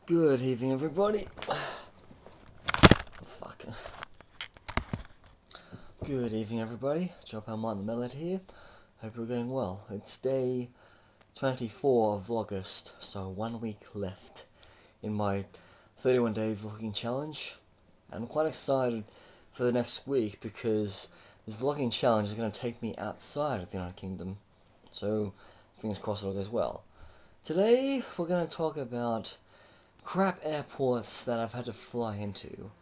Good evening, everybody. Fuck. Good evening, everybody. Joe Palmont, the Metalhead here. Hope you're going well. It's day 24 of Vlogust, so 1 week left in my 31-day vlogging challenge. I'm quite excited for the next week because this vlogging challenge is going to take me outside of the United Kingdom. So, fingers crossed it all goes well. Today, we're going to talk about crap airports that I've had to fly into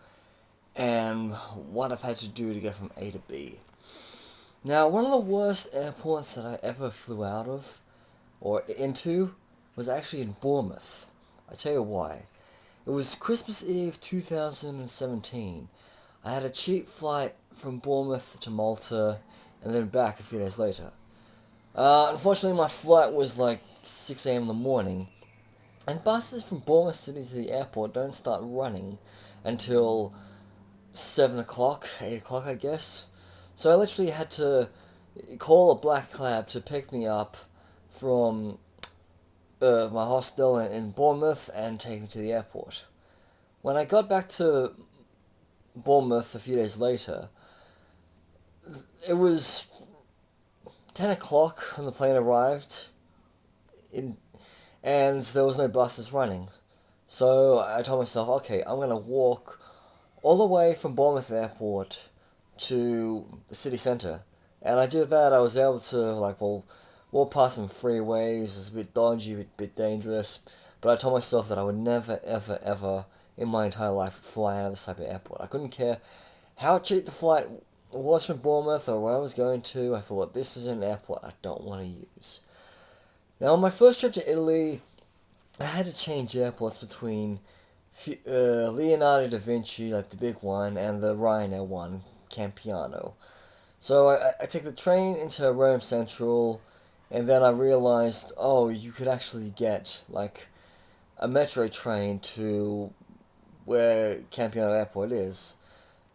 and what I've had to do to get from A to B. Now, one of the worst airports that I ever flew out of or into was actually in Bournemouth. I tell you why. It was Christmas Eve 2017. I had a cheap flight from Bournemouth to Malta and then back a few days later. Unfortunately, my flight was like 6 a.m. in the morning, and buses from Bournemouth City to the airport don't start running until 7 o'clock, 8 o'clock, I guess. So I literally had to call a black cab to pick me up from my hostel in Bournemouth and take me to the airport. When I got back to Bournemouth a few days later, it was 10 o'clock when the plane arrived, and there was no buses running. So I told myself, okay, I'm going to walk all the way from Bournemouth Airport to the city centre. And I did that. I was able to, walk past some freeways. It was a bit dodgy, a bit dangerous. But I told myself that I would never, ever, ever in my entire life fly out of this type of airport. I couldn't care how cheap the flight was from Bournemouth or where I was going to. I thought, this is an airport I don't want to use. Now, on my first trip to Italy, I had to change airports between Leonardo da Vinci, like the big one, and the Ryanair one, Campiano. So I take the train into Rome Central, and then I realized, oh, you could actually get, a metro train to where Campiano Airport is.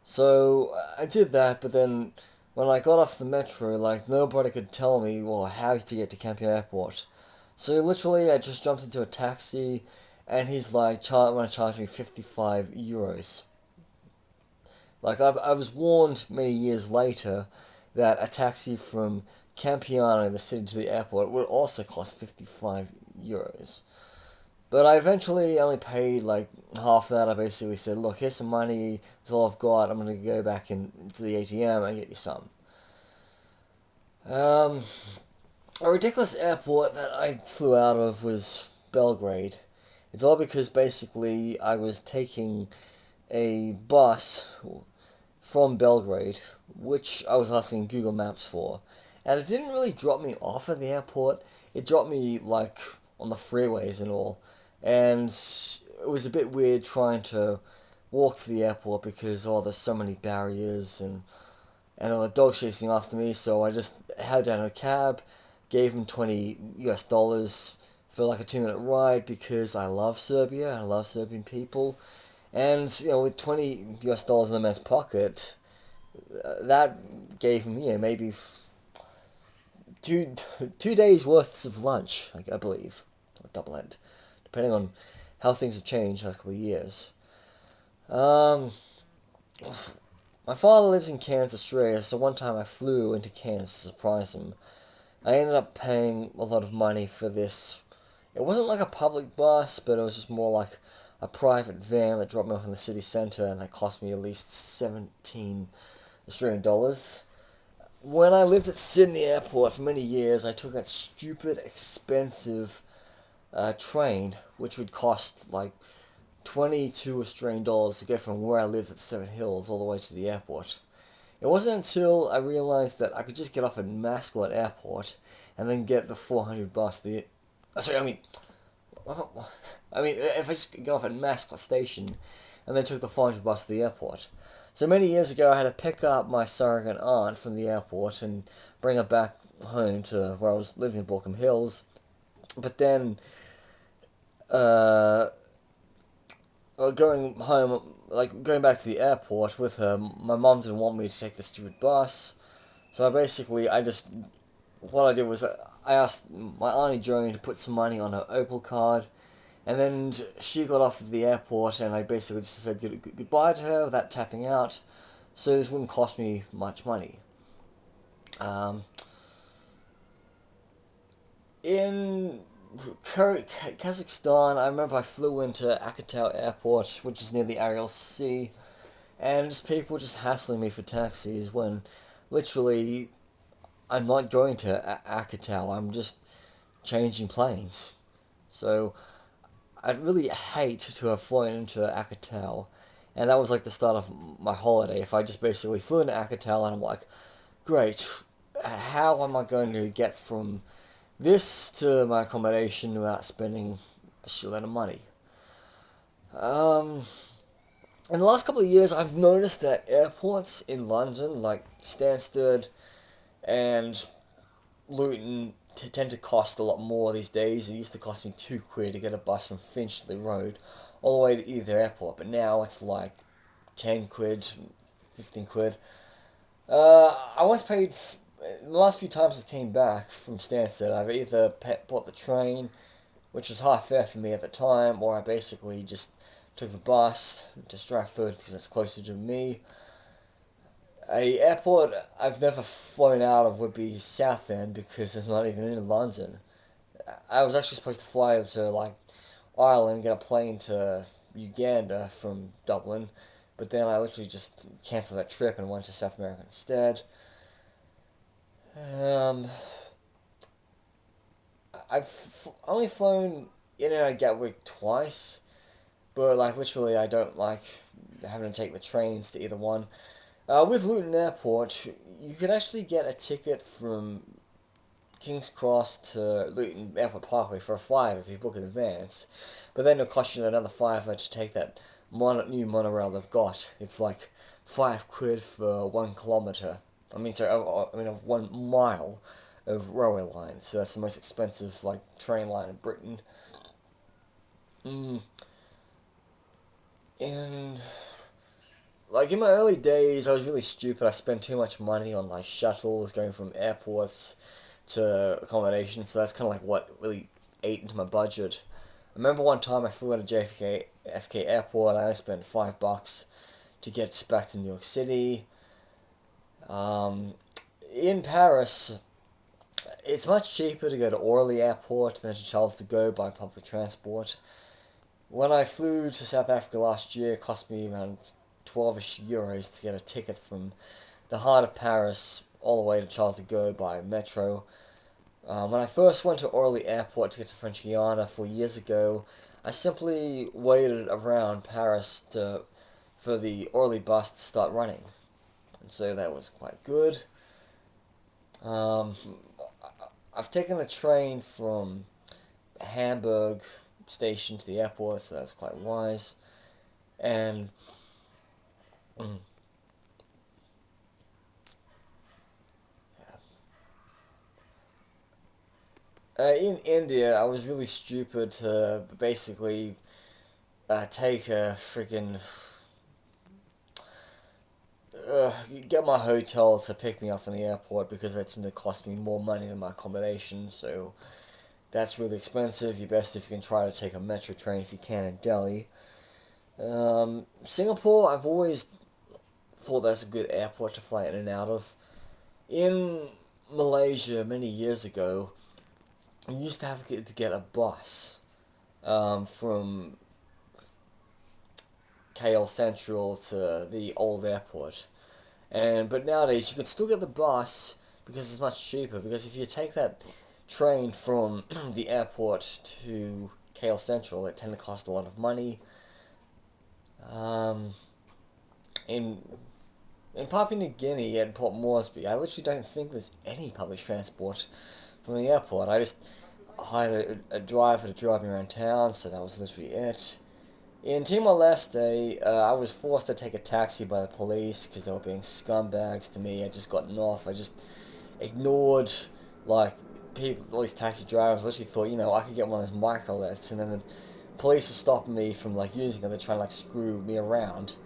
So I did that, but then when I got off the metro, nobody could tell me, how to get to Campiano Airport. So literally, I just jumped into a taxi, and he's want to charge me 55 euros. I was warned many years later that a taxi from Campiano, the city, to the airport would also cost 55 euros. But I eventually only paid half that. I basically said, look, here's some money, that's all I've got, I'm going to go back into the ATM and get you some. A ridiculous airport that I flew out of was Belgrade. It's all because basically I was taking a bus from Belgrade, which I was asking Google Maps for, and it didn't really drop me off at the airport. It dropped me on the freeways and all, and it was a bit weird trying to walk to the airport because there's so many barriers and there were dogs chasing after me. So I just had down a cab, gave him $20 for a 2-minute ride because I love Serbia, I love Serbian people, and with $20 in the man's pocket, that gave him maybe two days worth of lunch, I believe, or double end, depending on how things have changed in the last couple of years. My father lives in Cairns, Australia, so one time I flew into Cairns to surprise him. I ended up paying a lot of money for this. It wasn't like a public bus, but it was just more like a private van that dropped me off in the city centre, and that cost me at least 17 Australian dollars. When I lived at Sydney Airport for many years, I took that stupid, expensive train, which would cost 22 Australian dollars to get from where I lived at Seven Hills all the way to the airport. It wasn't until I realized that I could just get off at Mascot Airport and then get the 400 bus. If I just get off at Mascot Station and then took the 400 bus to the airport. So many years ago, I had to pick up my surrogate aunt from the airport and bring her back home to where I was living in Borkham Hills. But then, going home, going back to the airport with her, my mom didn't want me to take the stupid bus. So what I did was I asked my Auntie Joan to put some money on her Opal card, And then she got off at the airport, and I basically just said goodbye to her without tapping out, so this wouldn't cost me much money. In Kazakhstan, I remember I flew into Akatau Airport, which is near the Aral Sea, and just people just hassling me for taxis when literally I'm not going to Akatau, I'm just changing planes. So I'd really hate to have flown into Akatau, and that was like the start of my holiday. If I just basically flew into Akatau and I'm like, great, how am I going to get from this to my accommodation without spending a shitload of money? In the last couple of years, I've noticed that airports in London, like Stansted and Luton, tend to cost a lot more these days. It used to cost me £2 to get a bus from Finchley Road all the way to either airport, but now it's like £10, £15. I once paid. The last few times I've came back from Stansted, I've either bought the train, which was half fare for me at the time, or I basically just took the bus to Stratford because it's closer to me. A airport I've never flown out of would be Southend because it's not even in London. I was actually supposed to fly to like Ireland, get a plane to Uganda from Dublin, but then I literally just cancelled that trip and went to South America instead. I've only flown in and out of Gatwick twice, but like literally I don't like having to take the trains to either one. With Luton Airport, you could actually get a ticket from King's Cross to Luton Airport Parkway for a five if you book in advance, but then it'll cost you another fiver to take that new monorail they've got. It's like £5 for 1 kilometre. Of 1 mile of railway line. So that's the most expensive like train line in Britain. And like in my early days, I was really stupid. I spent too much money on like shuttles going from airports to accommodation. So that's kind of like what really ate into my budget. I remember one time I flew out of JFK Airport. I only spent $5 to get back to New York City. In Paris, it's much cheaper to go to Orly Airport than to Charles de Gaulle by public transport. When I flew to South Africa last year, it cost me around 12ish euros to get a ticket from the heart of Paris all the way to Charles de Gaulle by metro. When I first went to Orly Airport to get to French Guiana 4 years ago, I simply waited around Paris for the Orly bus to start running. And so that was quite good. I've taken a train from Hamburg station to the airport, so that's quite wise. And in India, I was really stupid to basically take a freaking get my hotel to pick me up from the airport because that's going to cost me more money than my accommodation. So that's really expensive. You're best if you can try to take a metro train if you can in Delhi. Singapore, I've always thought that's a good airport to fly in and out of. In Malaysia, many years ago, I used to have to get a bus from KL Central to the old airport. But nowadays you can still get the bus because it's much cheaper. Because if you take that train from the airport to KL Central, it tend to cost a lot of money. In Papua New Guinea and Port Moresby, I literally don't think there's any public transport from the airport. I just hired a driver to drive me around town, so that was literally it. In Timor-Leste, I was forced to take a taxi by the police because they were being scumbags to me. I just gotten off. I just ignored, like, people, all these taxi drivers. I literally thought, I could get one of those microlets, and then the police are stopping me from, like, using it. They're trying to, like, screw me around.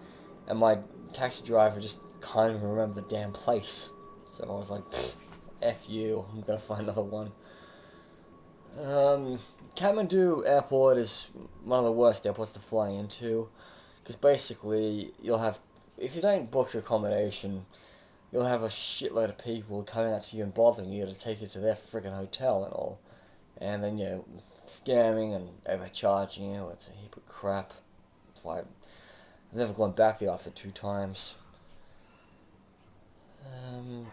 And my taxi driver just can't even remember the damn place. So I was like, F you, I'm gonna find another one. Kathmandu Airport is one of the worst airports to fly into, because basically you'll have, if you don't book your accommodation, you'll have a shitload of people coming out to you and bothering you to take you to their friggin' hotel and all, and then scamming and overcharging you. It's a heap of crap. That's why I've never gone back there after 2 times. Um,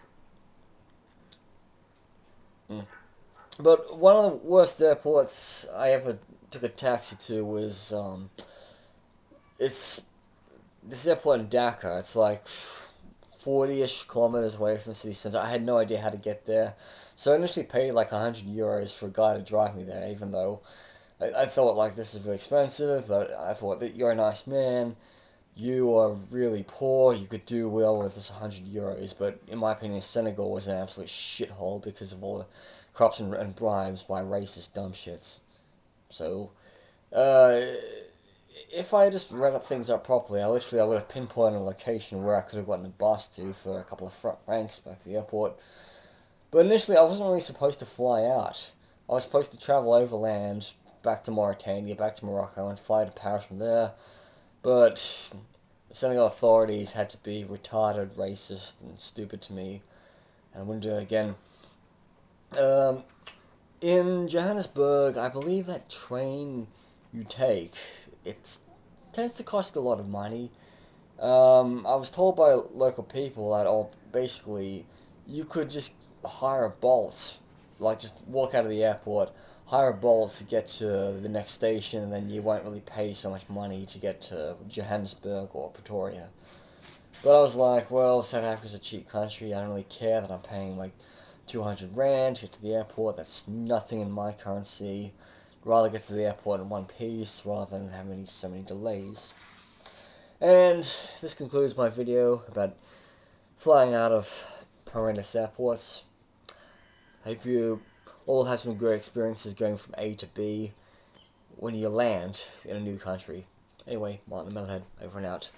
mm. But one of the worst airports I ever took a taxi to was it's this airport in Dhaka. It's like 40-ish kilometers away from the city centre. I had no idea how to get there, so I initially paid like €100 for a guy to drive me there, even though I thought like this is really expensive. But I thought that you're a nice man. You are really poor. You could do well with this €100. But in my opinion, Senegal was an absolute shithole because of all the corruption and bribes by racist dumb shits. So, uh, if I just read up things up properly, I would have pinpointed a location where I could have gotten a bus to for a couple of francs back to the airport. But initially, I wasn't really supposed to fly out. I was supposed to travel overland back to Mauritania, back to Morocco, and fly to Paris from there. But the Senegal authorities had to be retarded, racist, and stupid to me, and I wouldn't do it again. Um, in Johannesburg, I believe that train you take, it tends to cost a lot of money. I was told by local people that, basically, you could just hire a Bolt, like just walk out of the airport, hire a Bolt to get to the next station, and then you won't really pay so much money to get to Johannesburg or Pretoria. But I was like, well, South Africa's a cheap country. I don't really care that I'm paying like 200 Rand to get to the airport. That's nothing in my currency. I'd rather get to the airport in one piece rather than having so many delays. And this concludes my video about flying out of horrendous airports. Hope you all have some great experiences going from A to B when you land in a new country. Anyway, Martin the Metalhead, over and out.